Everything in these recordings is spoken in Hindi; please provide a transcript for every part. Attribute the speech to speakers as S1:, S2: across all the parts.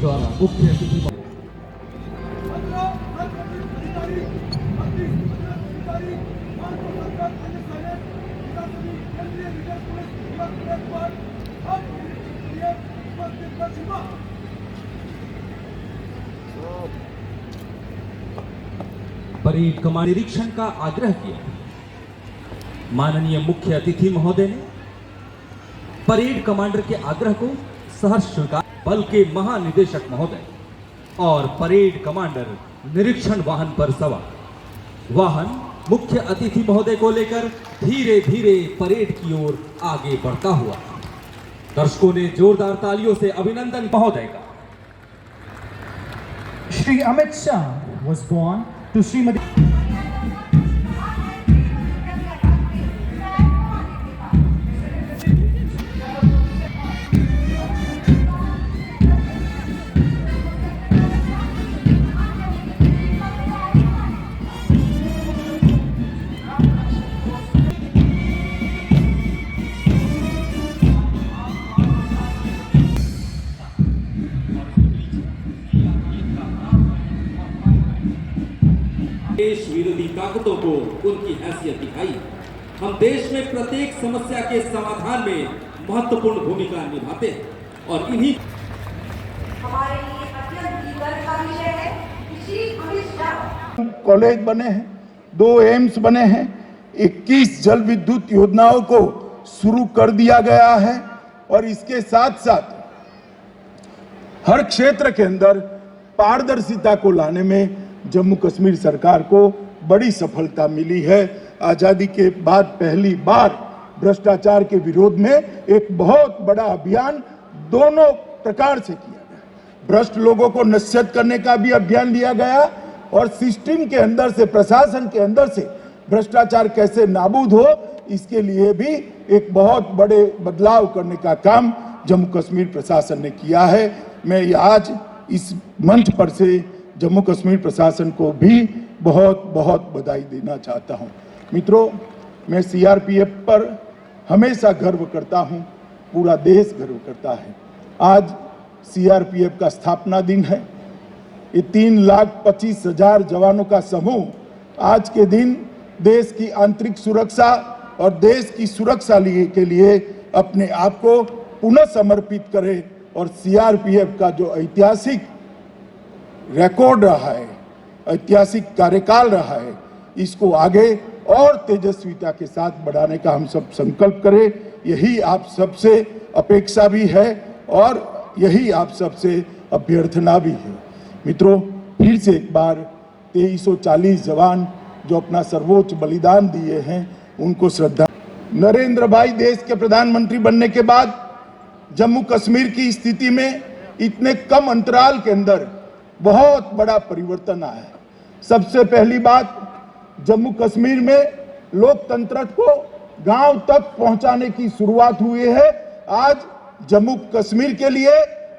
S1: द्वारा मुख्य अतिथि परेड कमांड निरीक्षण का आग्रह किया। माननीय मुख्य अतिथि महोदय ने परेड कमांडर के आग्रह को सहर्ष स्वीकार। बल के महानिदेशक महोदय और परेड कमांडर निरीक्षण वाहन पर सवार। वाहन मुख्य अतिथि महोदय को लेकर धीरे धीरे परेड की ओर आगे बढ़ता हुआ। दर्शकों ने जोरदार तालियों से अभिनंदन महोदय का।
S2: Shri Amit Shah was born to Srimati
S1: देश विरोधी ताकतों को उनकी हैसियत दिखाई। हम देश में प्रत्येक समस्या के समाधान में महत्वपूर्ण भूमिका निभाते हैं और इन्हीं
S3: हमारे लिए अत्यंत गर्व का विषय है कि श्री अमित शाह
S4: कॉलेज बने हैं, 2 एम्स बने हैं, 21 जल विद्युत योजनाओं को शुरू कर दिया गया है और इसके साथ साथ हर क्षेत्र के अंदर पारदर्शिता को लाने में जम्मू कश्मीर सरकार को बड़ी सफलता मिली है। आजादी के बाद पहली बार भ्रष्टाचार के विरोध में एक बहुत बड़ा अभियान दोनों प्रकार से किया गया। भ्रष्ट लोगों को नसीहत करने का भी अभियान लिया गया और सिस्टम के अंदर से, प्रशासन के अंदर से भ्रष्टाचार कैसे नाबूद हो, इसके लिए भी एक बहुत बड़े बदलाव करने का काम जम्मू कश्मीर प्रशासन ने किया है। मैं आज इस मंच पर से जम्मू कश्मीर प्रशासन को भी बहुत बहुत बधाई देना चाहता हूं। मित्रों, मैं सीआरपीएफ पर हमेशा गर्व करता हूं, पूरा देश गर्व करता है। आज सीआरपीएफ का स्थापना दिन है। ये 3,25,000 जवानों का समूह आज के दिन देश की आंतरिक सुरक्षा और देश की सुरक्षा के लिए अपने आप को पुनः समर्पित करे और सीआरपीएफ का जो ऐतिहासिक रिकॉर्ड रहा है, ऐतिहासिक कार्यकाल रहा है, इसको आगे और तेजस्विता के साथ बढ़ाने का हम सब संकल्प करें। यही आप सबसे अपेक्षा भी है और यही आप सबसे अभ्यर्थना भी है। मित्रों, फिर से एक बार 2340 जवान जो अपना सर्वोच्च बलिदान दिए हैं, उनको श्रद्धा। नरेंद्र भाई देश के प्रधानमंत्री बनने के बाद जम्मू कश्मीर की स्थिति में इतने कम अंतराल के अंदर बहुत बड़ा परिवर्तन आया है। सबसे पहली बात, जम्मू कश्मीर में लोकतंत्र को गांव तक पहुंचाने की शुरुआत हुई है। आज जम्मू कश्मीर के लिए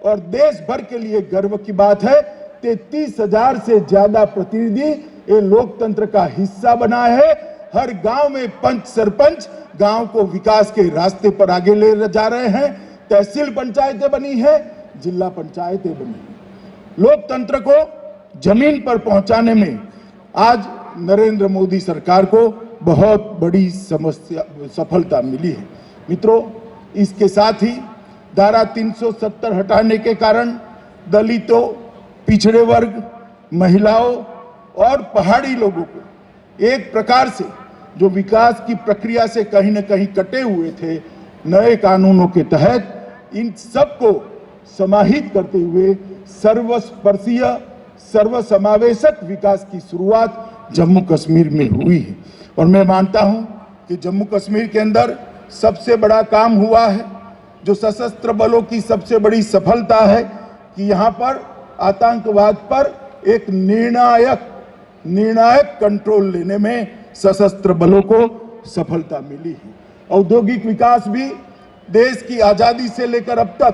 S4: और देश भर के लिए गर्व की बात है, 33,000 से ज्यादा प्रतिनिधि ये लोकतंत्र का हिस्सा बना है। हर गांव में पंच सरपंच गांव को विकास के रास्ते पर आगे ले जा रहे हैं। तहसील पंचायतें बनी है, जिला पंचायतें बनी है। लोकतंत्र को जमीन पर पहुंचाने में आज नरेंद्र मोदी सरकार को बहुत बड़ी सफलता मिली है। मित्रों, इसके साथ ही धारा 370 हटाने के कारण दलितों, पिछड़े वर्ग, महिलाओं और पहाड़ी लोगों को एक प्रकार से जो विकास की प्रक्रिया से कहीं न कहीं कटे हुए थे, नए कानूनों के तहत इन सबको समाहित करते हुए सर्वस्पर्शीय, सर्वसमावेशक विकास की शुरुआत जम्मू कश्मीर में हुई है। और मैं मानता हूं कि जम्मू कश्मीर के अंदर सबसे बड़ा काम हुआ है, जो सशस्त्र बलों की सबसे बड़ी सफलता है कि यहां पर आतंकवाद पर एक निर्णायक कंट्रोल लेने में सशस्त्र बलों को सफलता मिली है। औद्योगिक विकास भी देश की आजादी से लेकर अब तक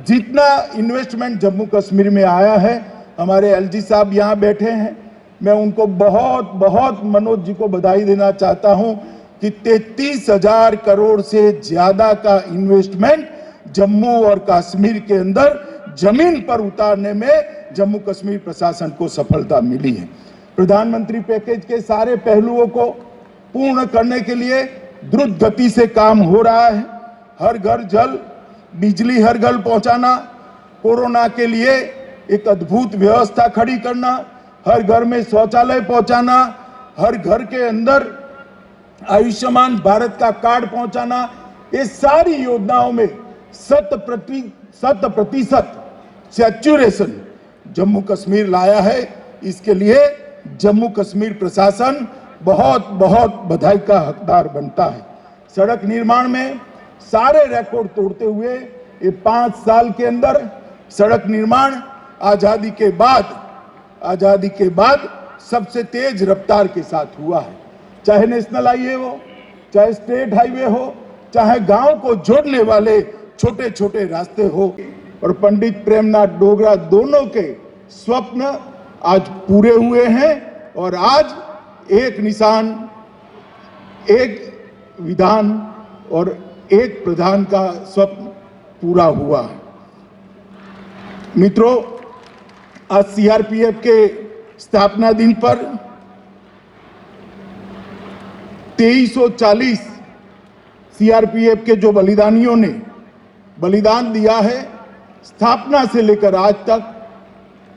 S4: जितना इन्वेस्टमेंट जम्मू कश्मीर में आया है, हमारे एलजी साहब यहाँ बैठे हैं, मैं उनको बहुत बहुत मनोज जी को बधाई देना चाहता हूं कि 33,000 करोड़ से ज्यादा का इन्वेस्टमेंट जम्मू और कश्मीर के अंदर जमीन पर उतारने में जम्मू कश्मीर प्रशासन को सफलता मिली है। प्रधानमंत्री पैकेज के सारे पहलुओं को पूर्ण करने के लिए द्रुत गति से काम हो रहा है। हर घर जल, बिजली हर घर पहुंचाना, कोरोना के लिए एक अद्भुत व्यवस्था खड़ी करना, हर घर में शौचालय पहुंचाना, हर घर के अंदर आयुष्मान भारत का कार्ड पहुंचाना, ये सारी योजनाओं में 100% सैचुरेशन जम्मू कश्मीर लाया है। इसके लिए जम्मू कश्मीर प्रशासन बहुत बहुत बधाई का हकदार बनता है। सड़क निर्माण में सारे रिकॉर्ड तोड़ते हुए ये 5 साल के अंदर सड़क निर्माण आजादी के बाद सबसे तेज रफ्तार के साथ हुआ है। चाहे नेशनल हाईवे हो, चाहे स्टेट हाईवे हो, चाहे गांव को जोड़ने वाले छोटे छोटे रास्ते हो, और पंडित प्रेमनाथ डोगरा दोनों के स्वप्न आज पूरे हुए हैं। और आज एक निशान, एक विधान और एक प्रधान का स्वप्न पूरा हुआ है। मित्रों, आज सीआरपीएफ के स्थापना दिन पर 2340 सीआरपीएफ के जो बलिदानियों ने बलिदान दिया है स्थापना से लेकर आज तक,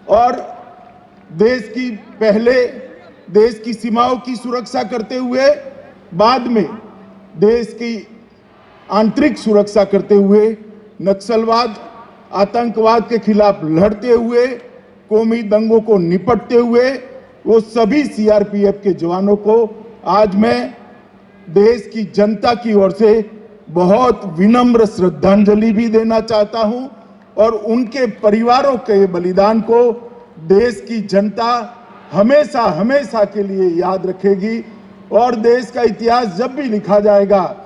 S4: और देश की सीमाओं की सुरक्षा करते हुए, बाद में देश की आंतरिक सुरक्षा करते हुए, नक्सलवाद आतंकवाद के खिलाफ लड़ते हुए, कौमी दंगों को निपटते हुए, वो सभी सीआरपीएफ के जवानों को आज मैं देश की जनता की ओर से बहुत विनम्र श्रद्धांजलि भी देना चाहता हूं। और उनके परिवारों के बलिदान को देश की जनता हमेशा हमेशा के लिए याद रखेगी। और देश का इतिहास जब भी लिखा जाएगा,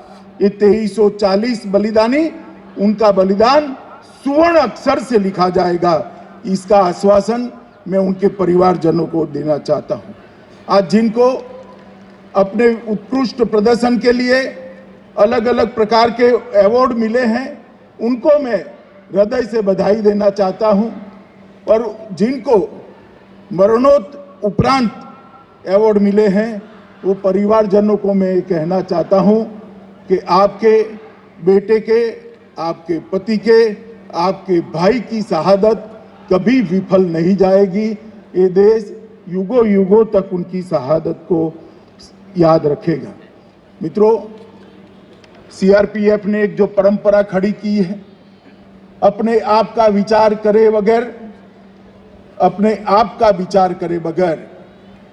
S4: ये 2340 बलिदानी, उनका बलिदान सुवर्ण अक्षर से लिखा जाएगा। इसका आश्वासन मैं उनके परिवारजनों को देना चाहता हूं। आज जिनको अपने उत्कृष्ट प्रदर्शन के लिए अलग अलग प्रकार के अवार्ड मिले हैं, उनको मैं हृदय से बधाई देना चाहता हूं। और जिनको मरणोपरांत अवार्ड मिले हैं, वो परिवारजनों को मैं कहना चाहता हूं कि आपके बेटे के, आपके पति के, आपके भाई की शहादत कभी विफल नहीं जाएगी। ये देश युगों युगों तक उनकी शहादत को याद रखेगा। मित्रों, सीआरपीएफ ने एक जो परंपरा खड़ी की है, अपने आप का विचार करे बगैर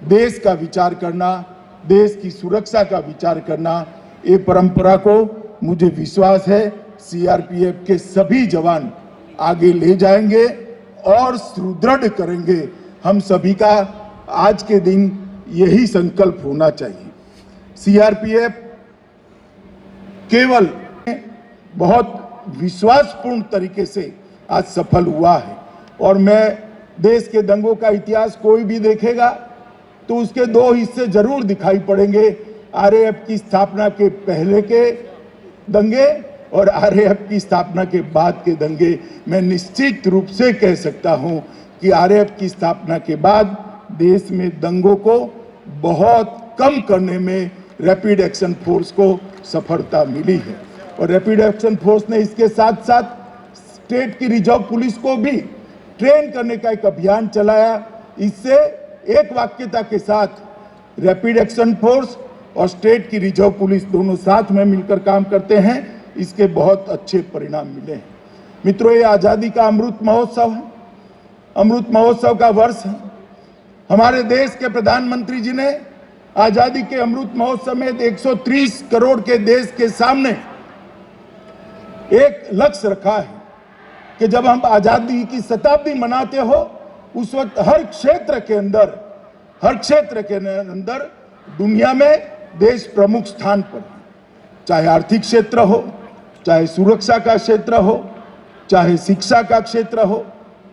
S4: देश का विचार करना, देश की सुरक्षा का विचार करना, ये परंपरा को मुझे विश्वास है सीआरपीएफ के सभी जवान आगे ले जाएंगे और सुदृढ़ करेंगे। हम सभी का आज के दिन यही संकल्प होना चाहिए। सीआरपीएफ केवल बहुत विश्वासपूर्ण तरीके से आज सफल हुआ है। और मैं देश के दंगों का इतिहास कोई भी देखेगा तो उसके 2 हिस्से जरूर दिखाई पड़ेंगे, आरएएफ की स्थापना के पहले के दंगे और आरएएफ की स्थापना के बाद के दंगे। मैं निश्चित रूप से कह सकता हूं कि आरएएफ की स्थापना के बाद देश में दंगों को बहुत कम करने में रैपिड एक्शन फोर्स को सफलता मिली है। और रैपिड एक्शन फोर्स ने इसके साथ साथ स्टेट की रिजर्व पुलिस को भी ट्रेन करने का एक अभियान चलाया। इससे एक वाक्यता के साथ रैपिड एक्शन फोर्स और स्टेट की रिजर्व पुलिस दोनों साथ में मिलकर काम करते हैं, इसके बहुत अच्छे परिणाम मिले हैं। मित्रों, ये आजादी का अमृत महोत्सव है, अमृत महोत्सव का वर्ष है। हमारे देश के प्रधानमंत्री जी ने आजादी के अमृत महोत्सव में 130 करोड़ के देश के सामने एक लक्ष्य रखा है कि जब हम आजादी की शताब्दी मनाते हो, उस वक्त हर क्षेत्र के अंदर दुनिया में देश प्रमुख स्थान पर, चाहे आर्थिक क्षेत्र हो, चाहे सुरक्षा का क्षेत्र हो, चाहे शिक्षा का क्षेत्र हो,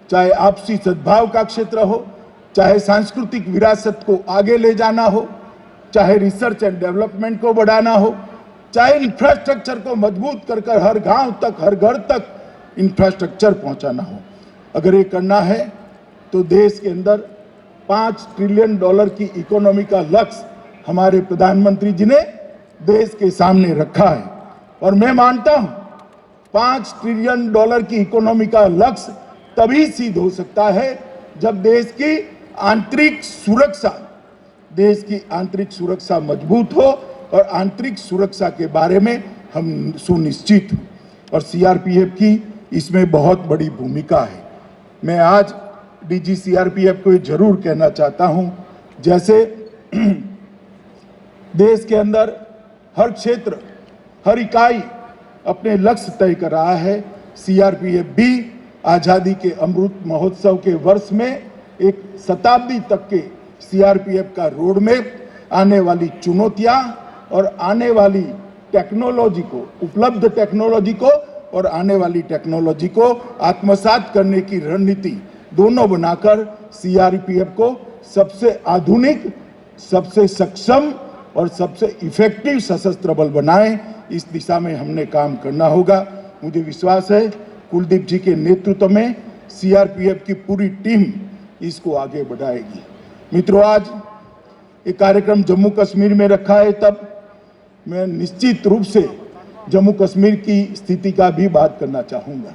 S4: चाहे आपसी सद्भाव का क्षेत्र हो, चाहे सांस्कृतिक विरासत को आगे ले जाना हो, चाहे रिसर्च एंड डेवलपमेंट को बढ़ाना हो, चाहे इंफ्रास्ट्रक्चर को मजबूत कर हर गांव तक, हर घर तक इंफ्रास्ट्रक्चर पहुंचाना हो। अगर ये करना है तो देश के अंदर $5 ट्रिलियन की इकोनॉमी का लक्ष्य हमारे प्रधानमंत्री जी ने देश के सामने रखा है। और मैं मानता हूं $5 ट्रिलियन की इकोनॉमी का लक्ष्य तभी सिद्ध हो सकता है जब देश की आंतरिक सुरक्षा मजबूत हो और आंतरिक सुरक्षा के बारे में हम सुनिश्चित हो, और सीआरपीएफ की इसमें बहुत बड़ी भूमिका है। मैं आज डीजी सीआरपीएफ को ये जरूर कहना चाहता हूं, जैसे देश के अंदर हर क्षेत्र, हर इकाई अपने लक्ष्य तय कर रहा है, सीआरपीएफ भी आज़ादी के अमृत महोत्सव के वर्ष में एक शताब्दी तक के सीआरपीएफ का रोड मैप, आने वाली चुनौतियां और आने वाली टेक्नोलॉजी को, उपलब्ध टेक्नोलॉजी को और आने वाली टेक्नोलॉजी को आत्मसात करने की रणनीति दोनों बनाकर सीआरपीएफ को सबसे आधुनिक, सबसे सक्षम और सबसे इफेक्टिव सशस्त्र बल बनाएं। इस दिशा में हमने काम करना होगा। मुझे विश्वास है कुलदीप जी के नेतृत्व में सीआरपीएफ की पूरी टीम इसको आगे बढ़ाएगी। मित्रों, आज ये कार्यक्रम जम्मू कश्मीर में रखा है, तब मैं निश्चित रूप से जम्मू कश्मीर की स्थिति का भी बात करना चाहूँगा।